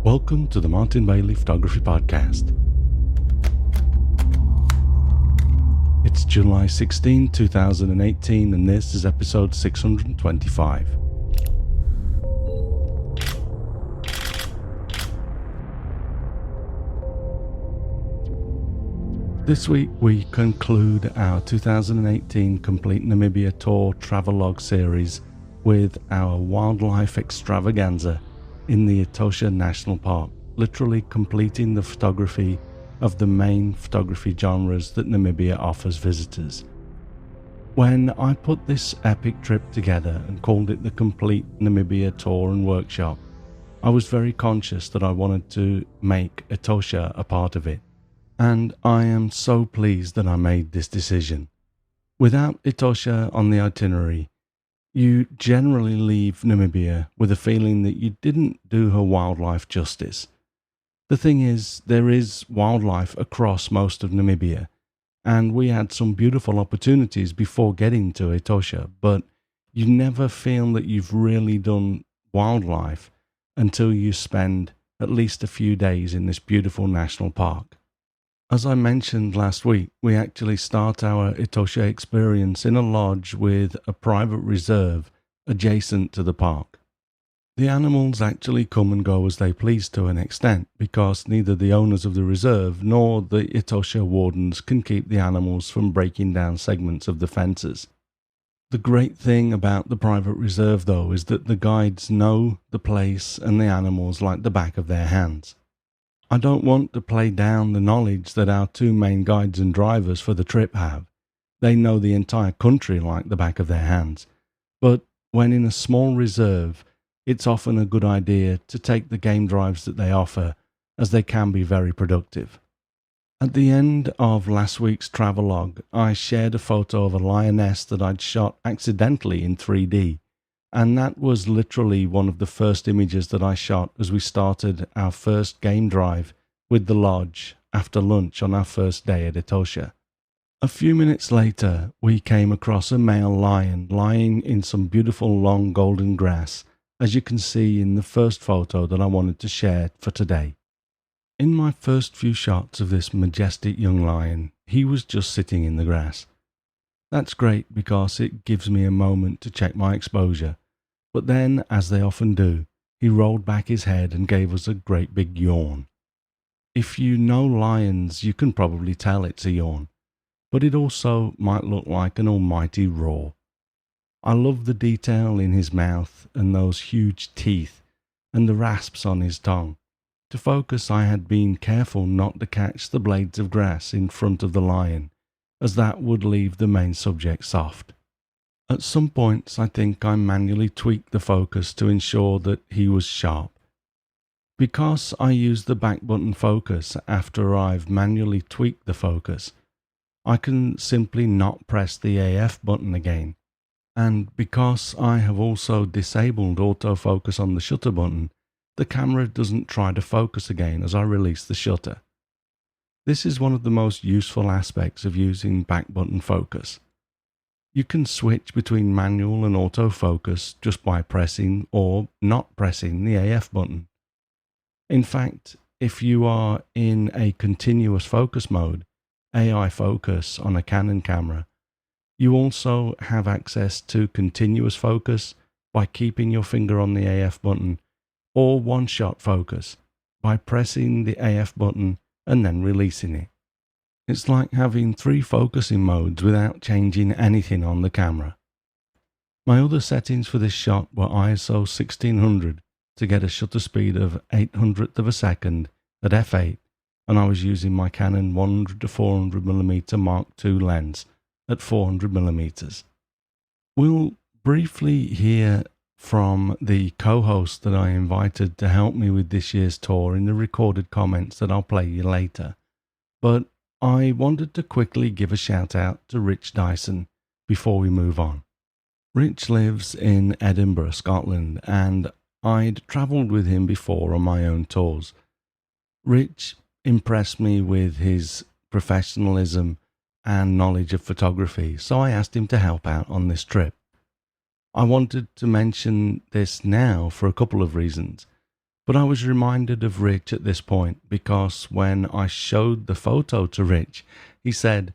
Welcome to the Martin Bailey Photography Podcast. It's July 16, 2018, and this is episode 625. This week we conclude our 2018 Complete Namibia Tour Travelogue series with our wildlife extravaganza in the Etosha National Park, literally completing the photography of the main photography genres that Namibia offers visitors. When I put this epic trip together and called it the Complete Namibia Tour and Workshop, I was very conscious that I wanted to make Etosha a part of it, and I am so pleased that I made this decision. Without Etosha on the itinerary, you generally leave Namibia with a feeling that you didn't do her wildlife justice. The thing is, there is wildlife across most of Namibia, and we had some beautiful opportunities before getting to Etosha, but you never feel that you've really done wildlife until you spend at least a few days in this beautiful national park. As I mentioned last week, we actually start our Etosha experience in a lodge with a private reserve adjacent to the park. The animals actually come and go as they please to an extent, because neither the owners of the reserve nor the Etosha wardens can keep the animals from breaking down segments of the fences. The great thing about the private reserve, though, is that the guides know the place and the animals like the back of their hands. I don't want to play down the knowledge that our two main guides and drivers for the trip have. They know the entire country like the back of their hands. But when in a small reserve, it's often a good idea to take the game drives that they offer, as they can be very productive. At the end of last week's travelogue, I shared a photo of a lioness that I'd shot accidentally in 3D. And that was literally one of the first images that I shot as we started our first game drive with the lodge after lunch on our first day at Etosha. A few minutes later, we came across a male lion lying in some beautiful long golden grass, as you can see in the first photo that I wanted to share for today. In my first few shots of this majestic young lion, he was just sitting in the grass. That's great because it gives me a moment to check my exposure. But then, as they often do, he rolled back his head and gave us a great big yawn. If you know lions, you can probably tell it's a yawn, but it also might look like an almighty roar. I love the detail in his mouth and those huge teeth and the rasps on his tongue. To focus, I had been careful not to catch the blades of grass in front of the lion, as that would leave the main subject soft. At some points, I think I manually tweaked the focus to ensure that he was sharp. Because I use the back button focus after I've manually tweaked the focus, I can simply not press the AF button again. And because I have also disabled autofocus on the shutter button, the camera doesn't try to focus again as I release the shutter. This is one of the most useful aspects of using back button focus. You can switch between manual and autofocus just by pressing or not pressing the AF button. In fact, if you are in a continuous focus mode, AI focus on a Canon camera, you also have access to continuous focus by keeping your finger on the AF button, or one-shot focus by pressing the AF button and then releasing it. It's like having 3 focusing modes without changing anything on the camera. My other settings for this shot were ISO 1600 to get a shutter speed of 800th of a second at f8, and I was using my Canon 100 to 400mm Mark II lens at 400mm. We'll briefly hear from the co-host that I invited to help me with this year's tour in the recorded comments that I'll play you later, but I wanted to quickly give a shout out to Rich Dyson before we move on. Rich lives in Edinburgh, Scotland, and I'd travelled with him before on my own tours. Rich impressed me with his professionalism and knowledge of photography, so I asked him to help out on this trip. I wanted to mention this now for a couple of reasons. But I was reminded of Rich at this point because when I showed the photo to Rich, he said,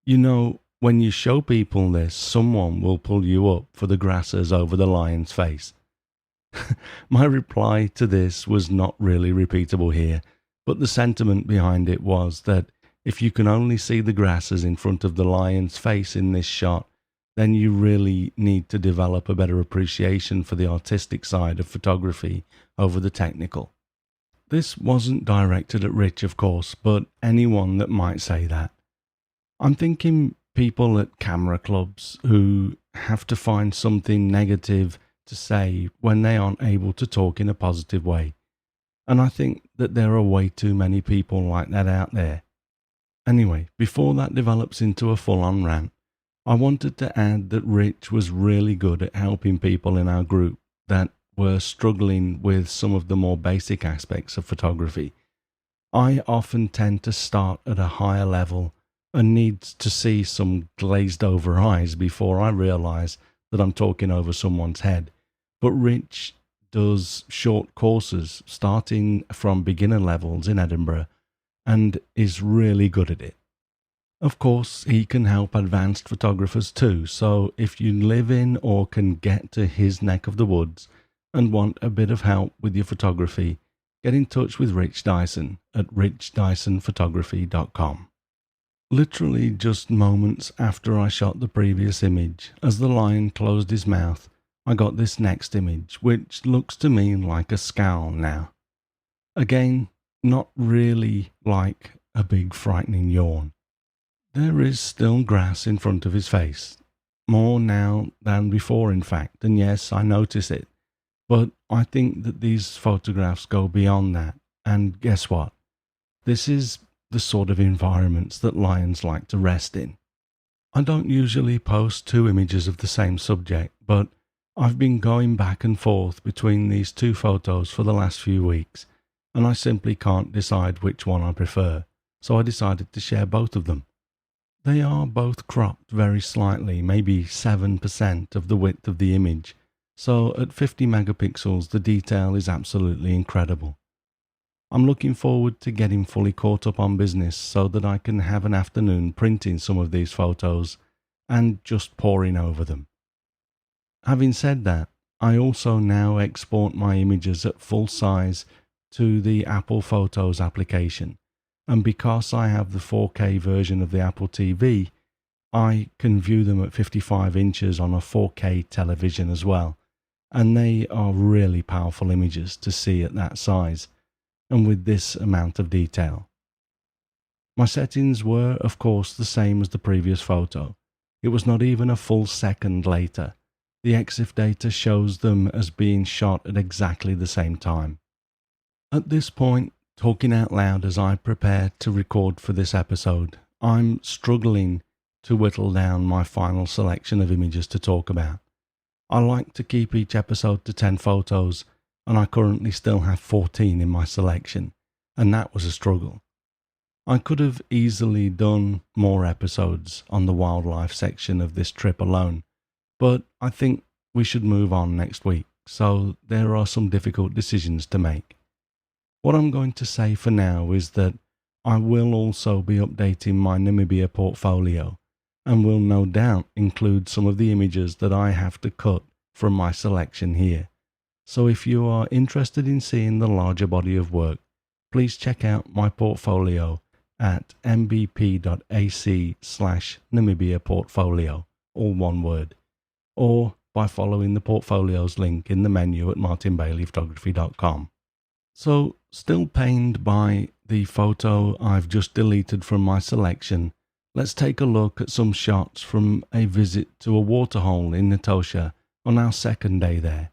"You know, when you show people this, someone will pull you up for the grasses over the lion's face." My reply to this was not really repeatable here, but the sentiment behind it was that if you can only see the grasses in front of the lion's face in this shot, then you really need to develop a better appreciation for the artistic side of photography over the technical. This wasn't directed at Rich, of course, but anyone that might say that. I'm thinking people at camera clubs who have to find something negative to say when they aren't able to talk in a positive way. And I think that there are way too many people like that out there. Anyway, before that develops into a full-on rant, I wanted to add that Rich was really good at helping people in our group that were struggling with some of the more basic aspects of photography. I often tend to start at a higher level and need to see some glazed over eyes before I realize that I'm talking over someone's head. But Rich does short courses starting from beginner levels in Edinburgh and is really good at it. Of course, he can help advanced photographers too, so if you live in or can get to his neck of the woods and want a bit of help with your photography, get in touch with Rich Dyson at richdysonphotography.com. Literally just moments after I shot the previous image, as the lion closed his mouth, I got this next image, which looks to me like a scowl now. Again, not really like a big frightening yawn. There is still grass in front of his face, more now than before in fact, and yes, I notice it, but I think that these photographs go beyond that, and guess what? This is the sort of environments that lions like to rest in. I don't usually post two images of the same subject, but I've been going back and forth between these two photos for the last few weeks, and I simply can't decide which one I prefer, so I decided to share both of them. They are both cropped very slightly, maybe 7% of the width of the image, so at 50 megapixels the detail is absolutely incredible. I'm looking forward to getting fully caught up on business so that I can have an afternoon printing some of these photos and just poring over them. Having said that, I also now export my images at full size to the Apple Photos application, and because I have the 4K version of the Apple TV, I can view them at 55 inches on a 4K television as well, and they are really powerful images to see at that size, and with this amount of detail. My settings were, of course, the same as the previous photo. It was not even a full second later. The EXIF data shows them as being shot at exactly the same time. At this point, talking out loud as I prepare to record for this episode, I'm struggling to whittle down my final selection of images to talk about. I like to keep each episode to 10 photos, and I currently still have 14 in my selection, and that was a struggle. I could have easily done more episodes on the wildlife section of this trip alone, but I think we should move on next week, so there are some difficult decisions to make. What I'm going to say for now is that I will also be updating my Namibia portfolio, and will no doubt include some of the images that I have to cut from my selection here. So if you are interested in seeing the larger body of work, please check out my portfolio at mbp.ac/Namibia portfolio, all one word, or by following the portfolios link in the menu at martinbaileyphotography.com. So, still pained by the photo I've just deleted from my selection, let's take a look at some shots from a visit to a waterhole in Natosha on our second day there.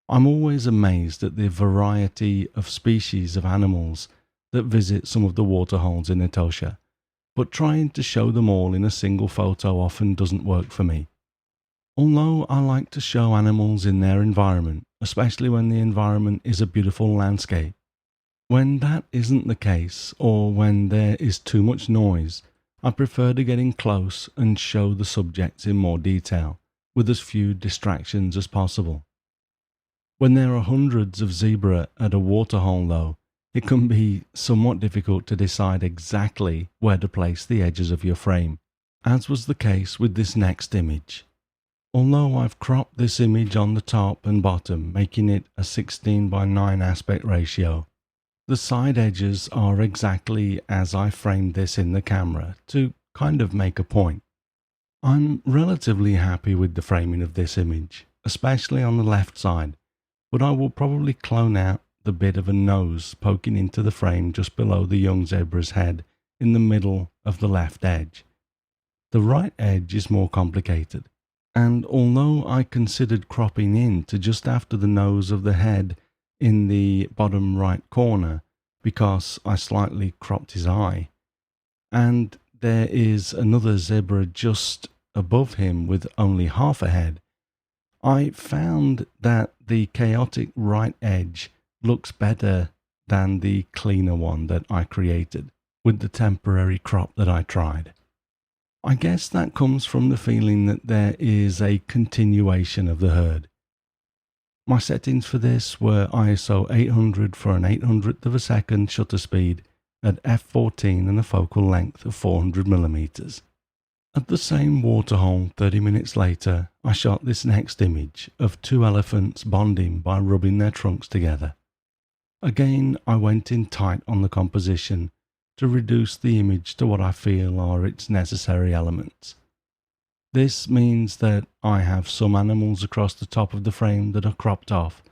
I'm always amazed at the variety of species of animals that visit some of the waterholes in Natosha, but trying to show them all in a single photo often doesn't work for me. Although I like to show animals in their environment, especially when the environment is a beautiful landscape. When that isn't the case, or when there is too much noise, I prefer to get in close and show the subjects in more detail, with as few distractions as possible. When there are hundreds of zebra at a waterhole though, it can be somewhat difficult to decide exactly where to place the edges of your frame, as was the case with this next image. Although I've cropped this image on the top and bottom, making it a 16:9 aspect ratio, the side edges are exactly as I framed this in the camera to kind of make a point. I'm relatively happy with the framing of this image, especially on the left side, but I will probably clone out the bit of a nose poking into the frame just below the young zebra's head in the middle of the left edge. The right edge is more complicated, and although I considered cropping in to just after the nose of the head in the bottom right corner because I slightly cropped his eye, and there is another zebra just above him with only half a head, I found that the chaotic right edge looks better than the cleaner one that I created with the temporary crop that I tried. I guess that comes from the feeling that there is a continuation of the herd. My settings for this were ISO 800 for an 800th of a second shutter speed at f14 and a focal length of 400mm. At the same waterhole 30 minutes later, I shot this next image of two elephants bonding by rubbing their trunks together. Again, I went in tight on the composition to reduce the image to what I feel are its necessary elements. This means that I have some animals across the top of the frame that are cropped off,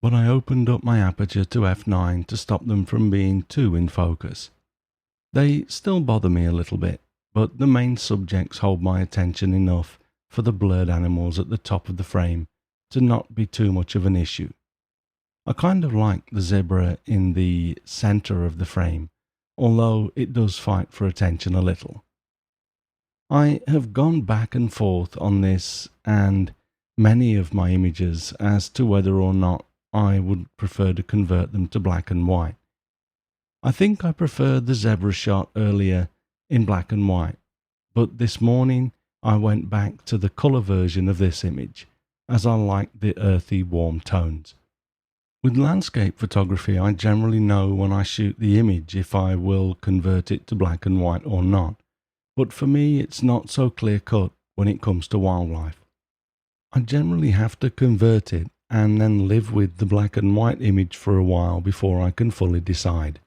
but I opened up my aperture to f9 to stop them from being too in focus. They still bother me a little bit, but the main subjects hold my attention enough for the blurred animals at the top of the frame to not be too much of an issue. I kind of like the zebra in the center of the frame, although it does fight for attention a little. I have gone back and forth on this and many of my images as to whether or not I would prefer to convert them to black and white. I think I preferred the zebra shot earlier in black and white, but this morning I went back to the colour version of this image, as I like the earthy warm tones. With landscape photography, I generally know when I shoot the image if I will convert it to black and white or not, but for me it's not so clear cut when it comes to wildlife. I generally have to convert it and then live with the black and white image for a while before I can fully decide.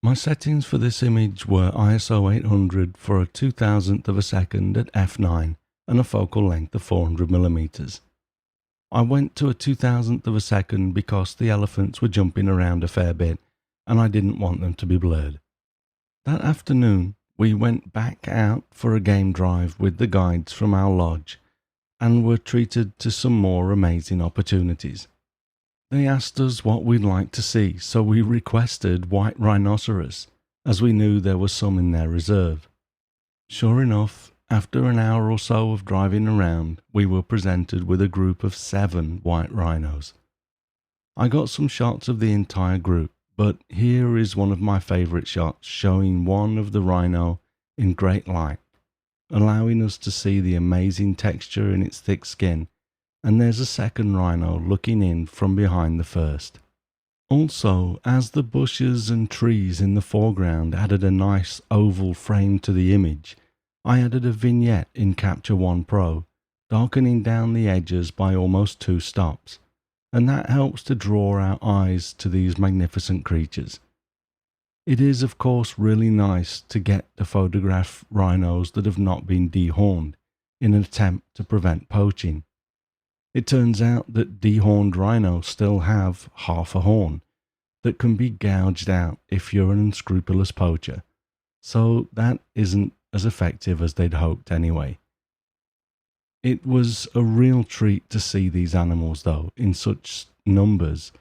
My settings for this image were ISO 800 for a 2000th of a second at f9 and a focal length of 400mm. I went to a 2000th of a second because the elephants were jumping around a fair bit and I didn't want them to be blurred. That afternoon, we went back out for a game drive with the guides from our lodge and were treated to some more amazing opportunities. They asked us what we'd like to see, so we requested white rhinoceros, as we knew there was some in their reserve. Sure enough, after an hour or so of driving around, we were presented with a group of 7 white rhinos. I got some shots of the entire group, but here is one of my favourite shots showing one of the rhino in great light, allowing us to see the amazing texture in its thick skin, and there's a second rhino looking in from behind the first. Also, as the bushes and trees in the foreground added a nice oval frame to the image, I added a vignette in Capture One Pro, darkening down the edges by almost 2 stops, and that helps to draw our eyes to these magnificent creatures. It is of course really nice to get to photograph rhinos that have not been dehorned in an attempt to prevent poaching. It turns out that dehorned rhinos still have half a horn that can be gouged out if you're an unscrupulous poacher, so that isn't as effective as they'd hoped anyway. It was a real treat to see these animals though in such numbers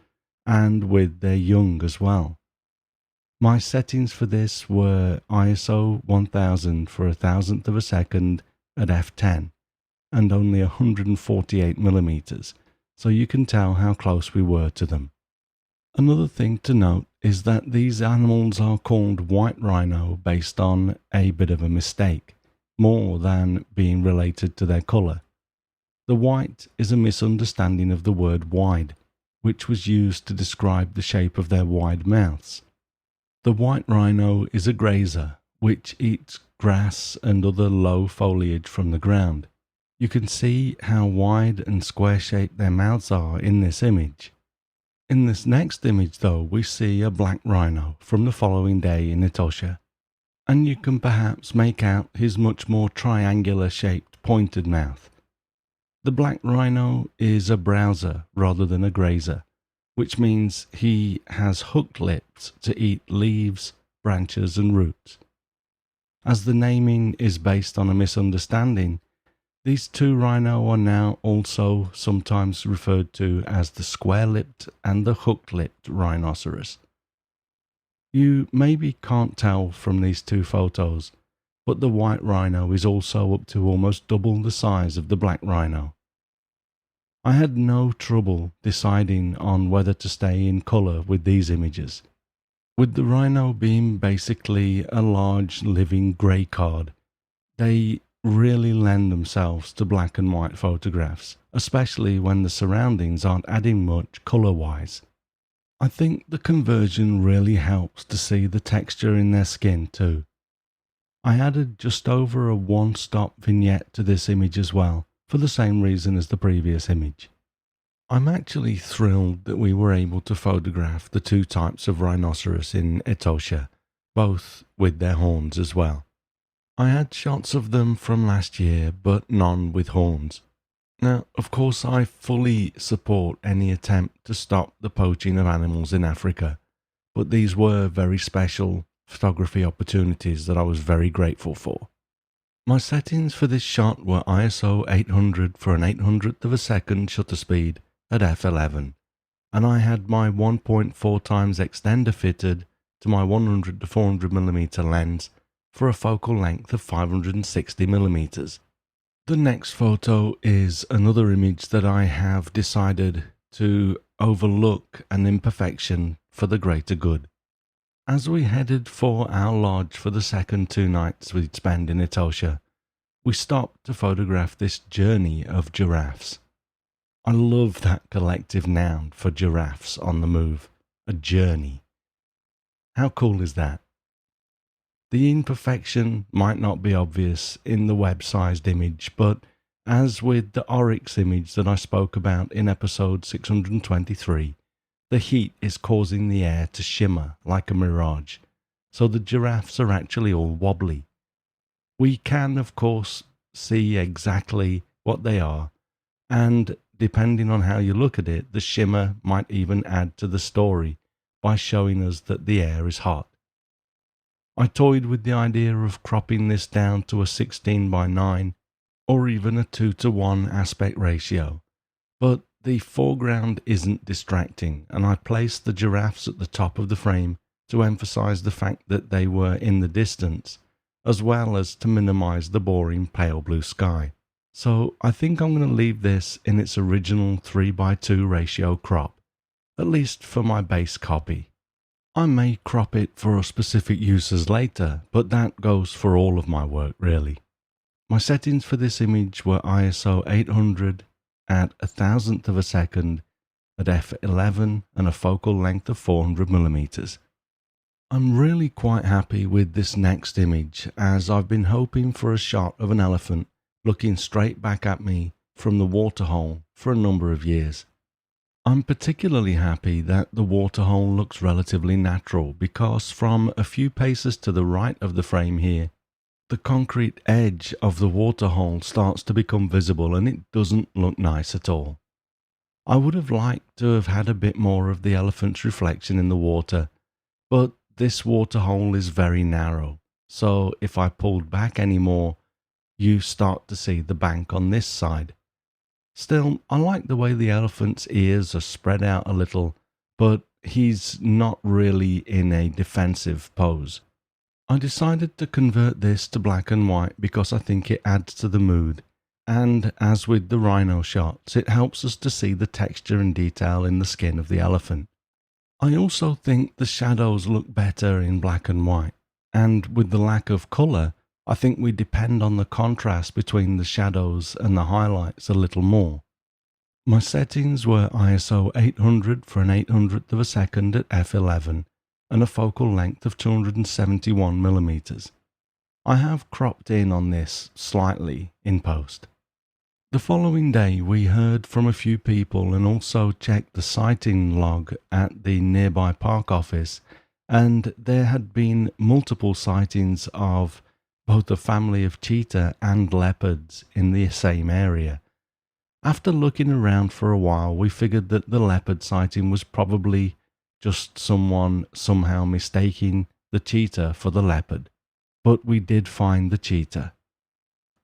and with their young as well. My settings for this were ISO 1000 for a 1000th of a second at f10 and only 148mm, so you can tell how close we were to them. Another thing to note is that these animals are called white rhino based on a bit of a mistake, more than being related to their colour. The white is a misunderstanding of the word wide, which was used to describe the shape of their wide mouths. The white rhino is a grazer, which eats grass and other low foliage from the ground. You can see how wide and square-shaped their mouths are in this image. In this next image, though, we see a black rhino from the following day in Etosha, and you can perhaps make out his much more triangular-shaped pointed mouth. The black rhino is a browser rather than a grazer, which means he has hooked lips to eat leaves, branches and roots. As the naming is based on a misunderstanding, these two rhino are now also sometimes referred to as the square-lipped and the hook-lipped rhinoceros. You maybe can't tell from these two photos, but the white rhino is also up to almost double the size of the black rhino. I had no trouble deciding on whether to stay in colour with these images. With the rhino being basically a large living grey card, they really lend themselves to black and white photographs, especially when the surroundings aren't adding much colour-wise. I think the conversion really helps to see the texture in their skin too. I added just over a one-stop vignette to this image as well, for the same reason as the previous image. I'm actually thrilled that we were able to photograph the two types of rhinoceros in Etosha, both with their horns as well. I had shots of them from last year, but none with horns. Now, of course, I fully support any attempt to stop the poaching of animals in Africa, but these were very special photography opportunities that I was very grateful for. My settings for this shot were ISO 800 for an 800th of a second shutter speed at f11, and I had my 1.4 times extender fitted to my 100 to 400mm lens for a focal length of 560mm. The next photo is another image that I have decided to overlook an imperfection for the greater good. As we headed for our lodge for the second 2 nights we'd spend in Etosha, we stopped to photograph this journey of giraffes. I love that collective noun for giraffes on the move, a journey. How cool is that? The imperfection might not be obvious in the web-sized image, but as with the oryx image that I spoke about in episode 623, the heat is causing the air to shimmer like a mirage, so the giraffes are actually all wobbly. We can, of course, see exactly what they are, and depending on how you look at it, the shimmer might even add to the story by showing us that the air is hot. I toyed with the idea of cropping this down to a 16:9 or even a 2:1 aspect ratio, but the foreground isn't distracting, and I placed the giraffes at the top of the frame to emphasize the fact that they were in the distance, as well as to minimize the boring pale blue sky. So I think I'm going to leave this in its original 3:2 ratio crop, at least for my base copy. I may crop it for specific uses later, but that goes for all of my work really. My settings for this image were ISO 800 at 1,000th of a second at f11 and a focal length of 400mm. I'm really quite happy with this next image, as I've been hoping for a shot of an elephant looking straight back at me from the waterhole for a number of years. I'm particularly happy that the waterhole looks relatively natural, because from a few paces to the right of the frame here, the concrete edge of the waterhole starts to become visible and it doesn't look nice at all. I would have liked to have had a bit more of the elephant's reflection in the water, but this waterhole is very narrow, so if I pulled back any more, you start to see the bank on this side. Still, I like the way the elephant's ears are spread out a little, but he's not really in a defensive pose. I decided to convert this to black and white because I think it adds to the mood, and as with the rhino shots, it helps us to see the texture and detail in the skin of the elephant. I also think the shadows look better in black and white, and with the lack of colour, I think we depend on the contrast between the shadows and the highlights a little more. My settings were ISO 800 for an 800th of a second at f11 and a focal length of 271mm. I have cropped in on this slightly in post. The following day we heard from a few people and also checked the sighting log at the nearby park office, and there had been multiple sightings of both a family of cheetah and leopards in the same area. After looking around for a while, we figured that the leopard sighting was probably just someone somehow mistaking the cheetah for the leopard, but we did find the cheetah.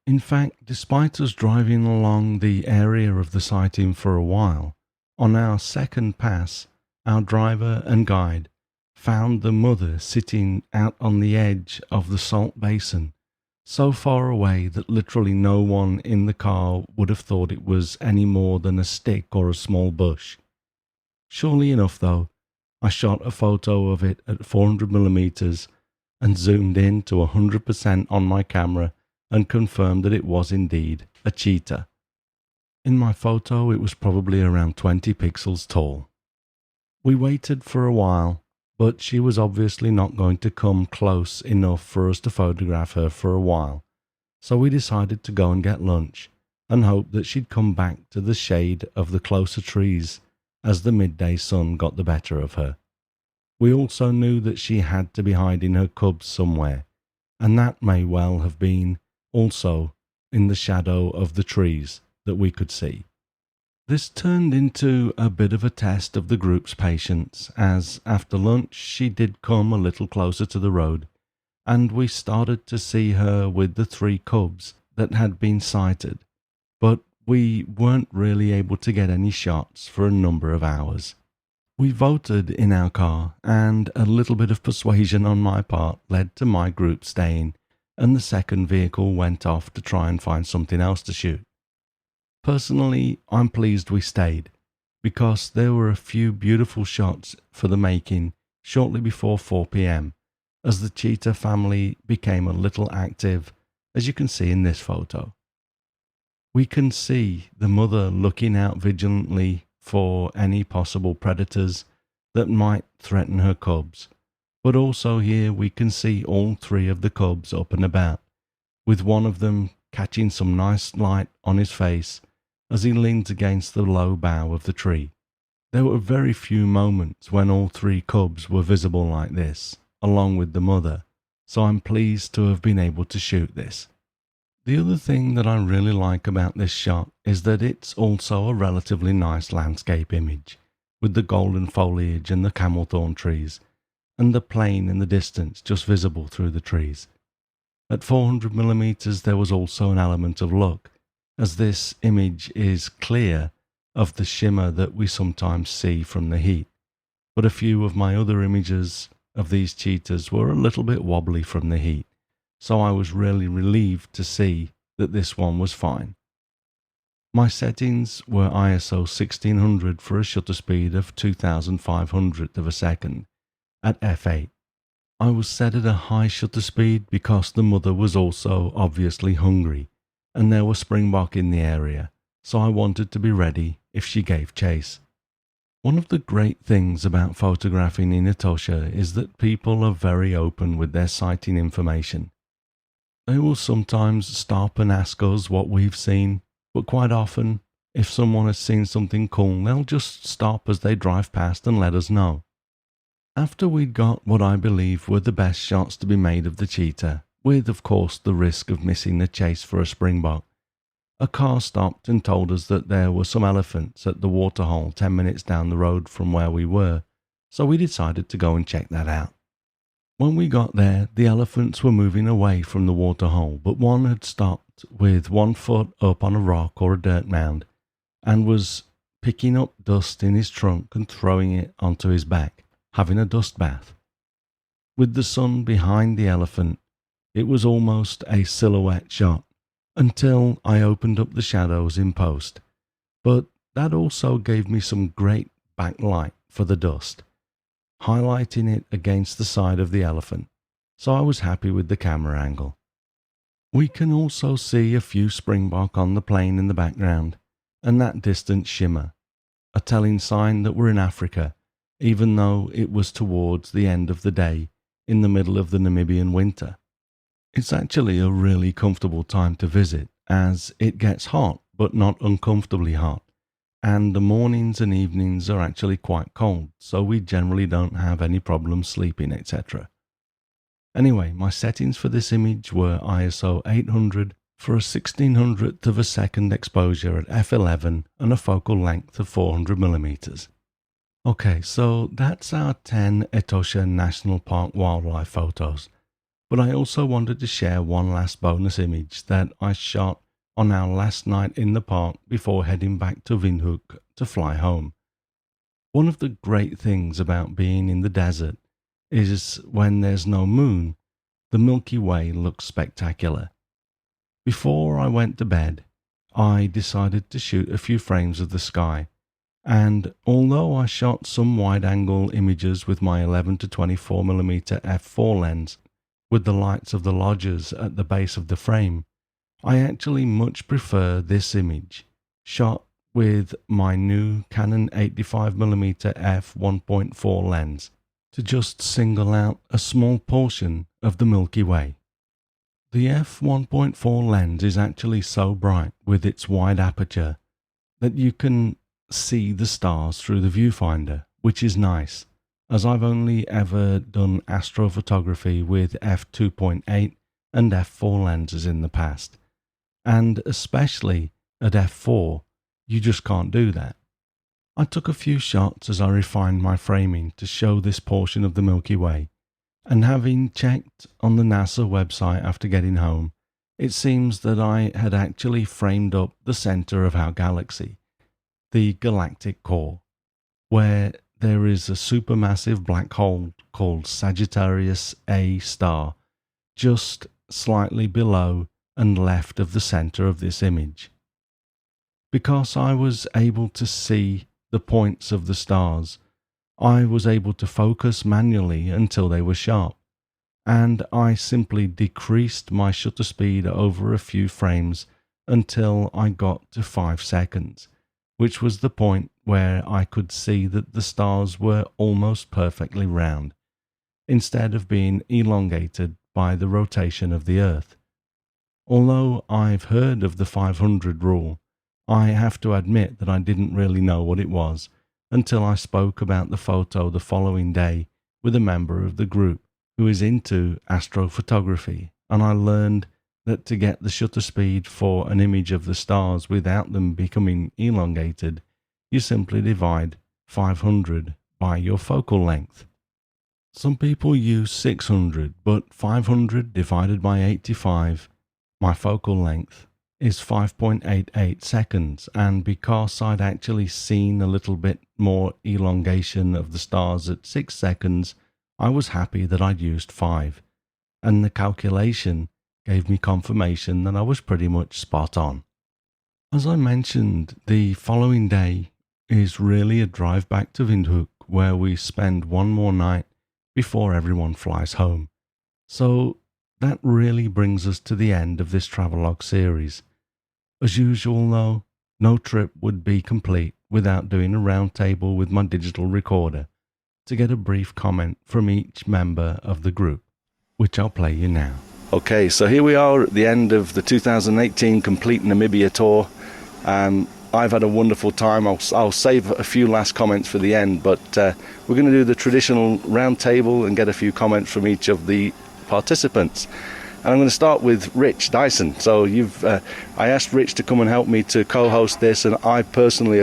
In fact, despite us driving along the area of the sighting for a while, on our second pass, our driver and guide found the mother sitting out on the edge of the salt basin, so far away that literally no one in the car would have thought it was any more than a stick or a small bush. Surely enough, though, I shot a photo of it at 400mm and zoomed in to 100% on my camera and confirmed that it was indeed a cheetah. In my photo, it was probably around 20 pixels tall. We waited for a while, but she was obviously not going to come close enough for us to photograph her for a while, so we decided to go and get lunch and hope that she'd come back to the shade of the closer trees as the midday sun got the better of her. We also knew that she had to be hiding her cubs somewhere, and that may well have been also in the shadow of the trees that we could see. This turned into a bit of a test of the group's patience, as after lunch she did come a little closer to the road, and we started to see her with the 3 cubs that had been sighted, but we weren't really able to get any shots for a number of hours. We voted in our car, and a little bit of persuasion on my part led to my group staying, and the second vehicle went off to try and find something else to shoot. Personally, I'm pleased we stayed, because there were a few beautiful shots for the making shortly before 4 p.m, as the cheetah family became a little active, as you can see in this photo. We can see the mother looking out vigilantly for any possible predators that might threaten her cubs, but also here we can see all 3 of the cubs up and about, with one of them catching some nice light on his face as he leans against the low bough of the tree. There were very few moments when all 3 cubs were visible like this, along with the mother, so I'm pleased to have been able to shoot this. The other thing that I really like about this shot is that it's also a relatively nice landscape image, with the golden foliage and the camelthorn trees, and the plain in the distance just visible through the trees. At 400mm there was also an element of luck, as this image is clear of the shimmer that we sometimes see from the heat, but a few of my other images of these cheetahs were a little bit wobbly from the heat, so I was really relieved to see that this one was fine. My settings were ISO 1600 for a shutter speed of 2500th of a second at f8. I was set at a high shutter speed because the mother was also obviously hungry, and there were springbok in the area, so I wanted to be ready if she gave chase. One of the great things about photographing in Etosha is that people are very open with their sighting information. They will sometimes stop and ask us what we've seen, but quite often, if someone has seen something cool, they'll just stop as they drive past and let us know. After we'd got what I believe were the best shots to be made of the cheetah, with of course the risk of missing the chase for a springbok, a car stopped and told us that there were some elephants at the waterhole 10 minutes down the road from where we were, so we decided to go and check that out. When we got there, the elephants were moving away from the waterhole, but one had stopped with one foot up on a rock or a dirt mound and was picking up dust in his trunk and throwing it onto his back, having a dust bath. With the sun behind the elephant, it was almost a silhouette shot until I opened up the shadows in post, but that also gave me some great backlight for the dust, highlighting it against the side of the elephant, so I was happy with the camera angle. We can also see a few springbok on the plain in the background, and that distant shimmer, a telling sign that we're in Africa, even though it was towards the end of the day in the middle of the Namibian winter. It's actually a really comfortable time to visit, as it gets hot, but not uncomfortably hot, and the mornings and evenings are actually quite cold, so we generally don't have any problems sleeping, etc. Anyway, my settings for this image were ISO 800 for a 1600th of a second exposure at f11 and a focal length of 400mm. Okay, so that's our 10 Etosha National Park wildlife photos, but I also wanted to share one last bonus image that I shot on our last night in the park before heading back to Windhoek to fly home. One of the great things about being in the desert is when there's no moon, the Milky Way looks spectacular. Before I went to bed, I decided to shoot a few frames of the sky, and although I shot some wide-angle images with my 11 to 24mm f4 lens with the lights of the lodges at the base of the frame, I actually much prefer this image, shot with my new Canon 85mm f1.4 lens, to just single out a small portion of the Milky Way. The f1.4 lens is actually so bright with its wide aperture that you can see the stars through the viewfinder, which is nice, as I've only ever done astrophotography with f2.8 and f4 lenses in the past, and especially at f4, you just can't do that. I took a few shots as I refined my framing to show this portion of the Milky Way, and having checked on the NASA website after getting home, it seems that I had actually framed up the center of our galaxy, the galactic core, where there is a supermassive black hole called Sagittarius A star, just slightly below and left of the center of this image. Because I was able to see the points of the stars, I was able to focus manually until they were sharp, and I simply decreased my shutter speed over a few frames until I got to 5 seconds, which was the point where I could see that the stars were almost perfectly round, instead of being elongated by the rotation of the Earth. Although I've heard of the 500 rule, I have to admit that I didn't really know what it was until I spoke about the photo the following day with a member of the group who is into astrophotography, and I learned that to get the shutter speed for an image of the stars without them becoming elongated, you simply divide 500 by your focal length. Some people use 600, but 500 divided by 85, my focal length, is 5.88 seconds, and because I'd actually seen a little bit more elongation of the stars at 6 seconds, I was happy that I'd used 5, and the calculation gave me confirmation that I was pretty much spot on. As I mentioned, the following day is really a drive back to Windhoek, where we spend one more night before everyone flies home. So that really brings us to the end of this Travelogue series. As usual though, no trip would be complete without doing a round table with my digital recorder to get a brief comment from each member of the group, which I'll play you now. Okay, so here we are at the end of the 2018 Complete Namibia Tour. I've had a wonderful time. I'll save a few last comments for the end, but we're going to do the traditional round table and get a few comments from each of the participants. And I'm going to start with Rich Dyson. So I asked Rich to come and help me to co-host this, and I personally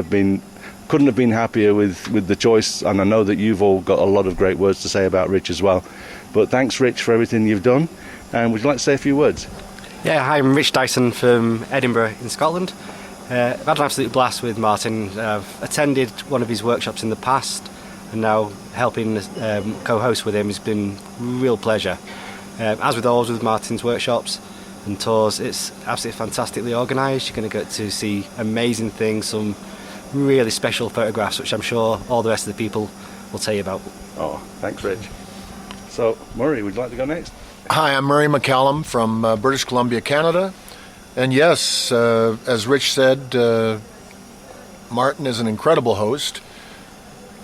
couldn't have been happier with the choice, and I know that you've all got a lot of great words to say about Rich as well. But thanks, Rich, for everything you've done. And would you like to say a few words? Yeah, hi, I'm Rich Dyson from Edinburgh in Scotland. I've had an absolute blast with Martin. I've attended one of his workshops in the past, and now helping co-host with him has been a real pleasure. As with always with Martin's workshops and tours, it's absolutely fantastically organised. You're going to get to see amazing things, some really special photographs, which I'm sure all the rest of the people will tell you about. Oh, thanks, Rich. So, Murray, would you like to go next? Hi, I'm Murray McCallum from British Columbia, Canada. And yes, as Rich said, Martin is an incredible host,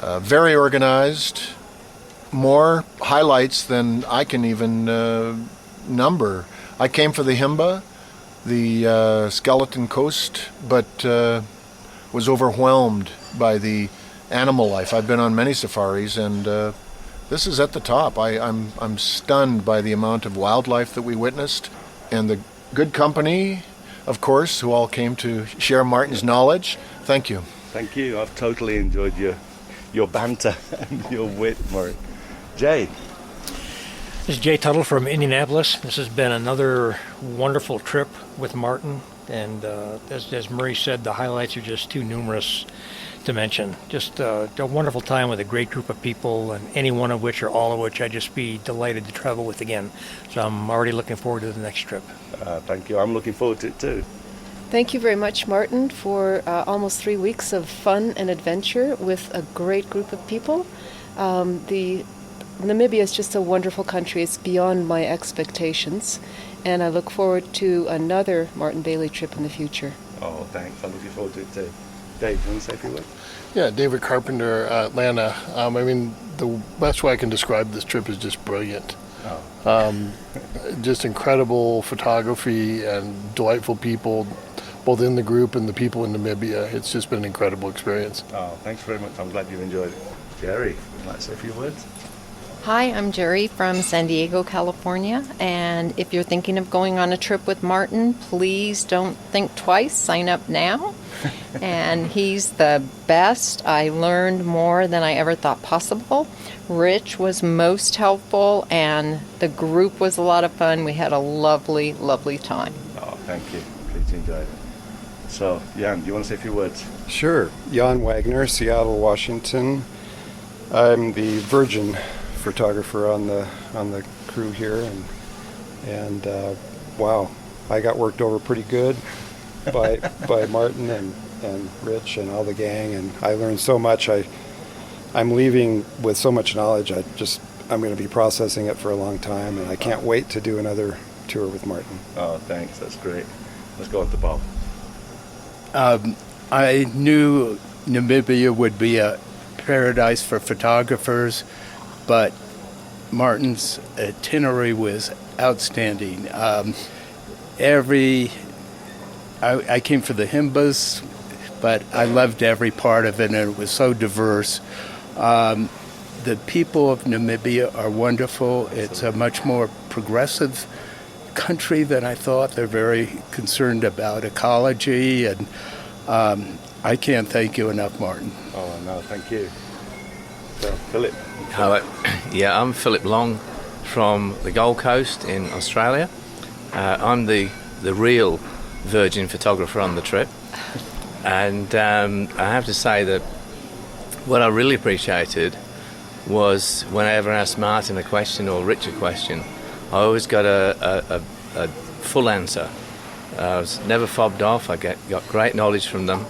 very organized, more highlights than I can even number. I came for the Himba, the Skeleton Coast, but was overwhelmed by the animal life. I've been on many safaris, and this is at the top. I'm stunned by the amount of wildlife that we witnessed, and the good company, of course, who all came to share Martin's knowledge. Thank you. Thank you. I've totally enjoyed your banter and your wit, Martin. Jay. This is Jay Tuttle from Indianapolis. This has been another wonderful trip with Martin, and as Murray said, the highlights are just too numerous to mention. Just a wonderful time with a great group of people, and any one of which or all of which I'd just be delighted to travel with again. So I'm already looking forward to the next trip. Thank you. I'm looking forward to it too. Thank you very much, Martin, for almost 3 weeks of fun and adventure with a great group of people. Namibia is just a wonderful country. It's beyond my expectations, and I look forward to another Martin Bailey trip in the future. Oh, thanks. I'm looking forward to it too. Dave, do you want to say a few words? Yeah, David Carpenter, Atlanta. The best way I can describe this trip is just brilliant. Oh. Just incredible photography and delightful people, both in the group and the people in Namibia. It's just been an incredible experience. Oh, thanks very much. I'm glad you enjoyed it. Jerry, would you like to say a few words? Hi, I'm Jerry from San Diego, California, and if you're thinking of going on a trip with Martin, please don't think twice. Sign up now. And he's the best. I learned more than I ever thought possible. Rich was most helpful, and the group was a lot of fun. We had a lovely, lovely time. Oh, thank you. Please enjoy it. So, Jan, do you want to say a few words? Sure. Jan Wagner, Seattle, Washington. I'm the Virgin photographer on the crew here, and wow, I got worked over pretty good by Martin and Rich and all the gang, and I learned so much. I'm leaving with so much knowledge. I'm going to be processing it for a long time, and I can't wait to do another tour with Martin. Oh, thanks. That's great. Let's go on to Bob. I knew Namibia would be a paradise for photographers, but Martin's itinerary was outstanding. I came for the Himbas, but I loved every part of it, and it was so diverse. The people of Namibia are wonderful. It's a much more progressive country than I thought. They're very concerned about ecology, and I can't thank you enough, Martin. Oh, no, thank you. So, Philip. Hello. Yeah, I'm Philip Long from the Gold Coast in Australia. I'm the real Virgin photographer on the trip. And I have to say that what I really appreciated was whenever I asked Martin a question or Rich a question, I always got a full answer. I was never fobbed off. I got great knowledge from them.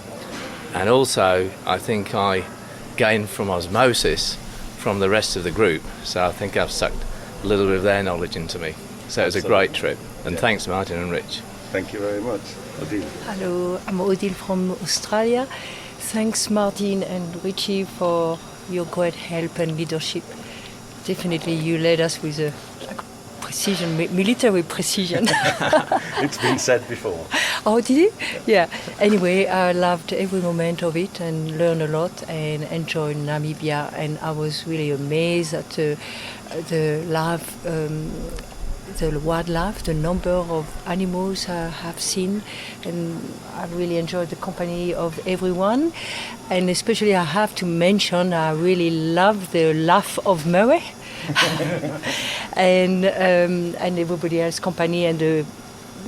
And also, I think I gained from osmosis from the rest of the group. So I think I've sucked a little bit of their knowledge into me. So it was a great trip. And thanks, Martin and Rich. Thank you very much. Odile. Hello, I'm Odile from Australia. Thanks, Martin and Richie, for your great help and leadership. Definitely, you led us with a precision, military precision. It's been said before. Oh, did it? Yeah. Anyway, I loved every moment of it and learned a lot and enjoyed Namibia. And I was really amazed at the wildlife, the number of animals I have seen, and I really enjoyed the company of everyone. And especially I have to mention, I really love the laugh of Murray and everybody else's company and the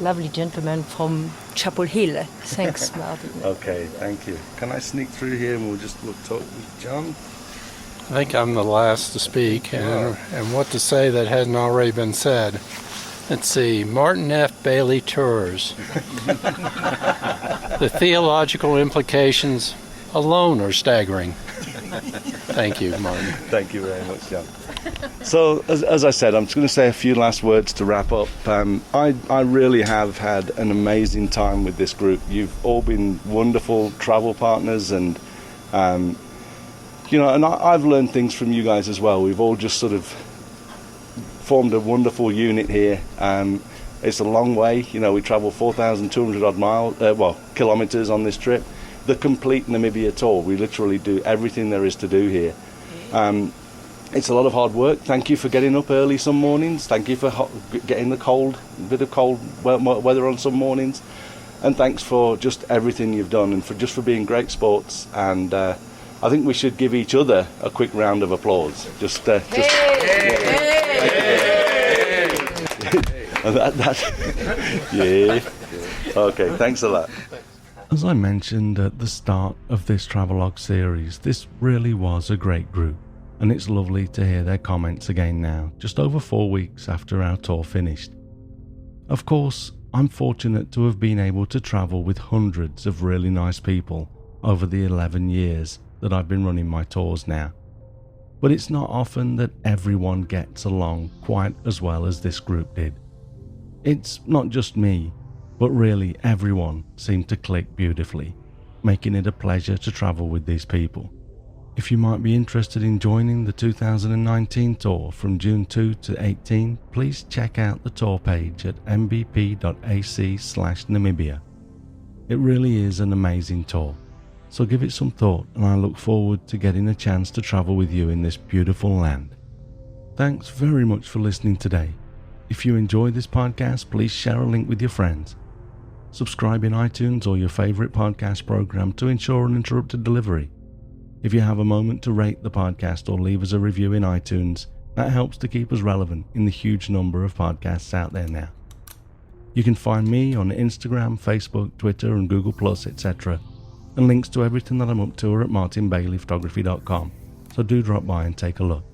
lovely gentleman from Chapel Hill. Thanks, Martin. Okay, thank you. Can I sneak through here and we'll just talk with John? I think I'm the last to speak, and what to say that hasn't already been said. Let's see, Martin F. Bailey Tours. The theological implications alone are staggering. Thank you, Martin. Thank you very much, John. So, as I said, I'm just going to say a few last words to wrap up. I really have had an amazing time with this group. You've all been wonderful travel partners, and and I've learned things from you guys as well. We've all just sort of formed a wonderful unit here. It's a long way. We travel 4,200 odd kilometers on this trip. The complete Namibia tour. We literally do everything there is to do here. It's a lot of hard work. Thank you for getting up early some mornings. Thank you for getting the bit of cold weather on some mornings. And thanks for just everything you've done, and for being great sports. And I think we should give each other a quick round of applause. Yeah. Okay, thanks a lot. As I mentioned at the start of this Travelogue series, this really was a great group, and it's lovely to hear their comments again now, just over 4 weeks after our tour finished. Of course, I'm fortunate to have been able to travel with hundreds of really nice people over the 11 years that I've been running my tours now. But it's not often that everyone gets along quite as well as this group did. It's not just me, but really everyone seemed to click beautifully, making it a pleasure to travel with these people. If you might be interested in joining the 2019 tour from June 2 to 18, please check out the tour page at mbp.ac/Namibia. It really is an amazing tour, so give it some thought, and I look forward to getting a chance to travel with you in this beautiful land. Thanks very much for listening today. If you enjoyed this podcast, please share a link with your friends. Subscribe in iTunes or your favorite podcast program to ensure uninterrupted delivery. If you have a moment to rate the podcast or leave us a review in iTunes, that helps to keep us relevant in the huge number of podcasts out there now. You can find me on Instagram, Facebook, Twitter and Google+, etc. And links to everything that I'm up to are at martinbaileyphotography.com, so do drop by and take a look.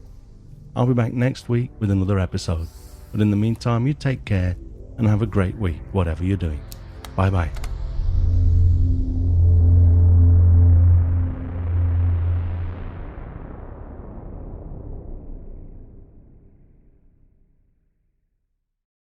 I'll be back next week with another episode, but in the meantime, you take care and have a great week, whatever you're doing. Bye-bye.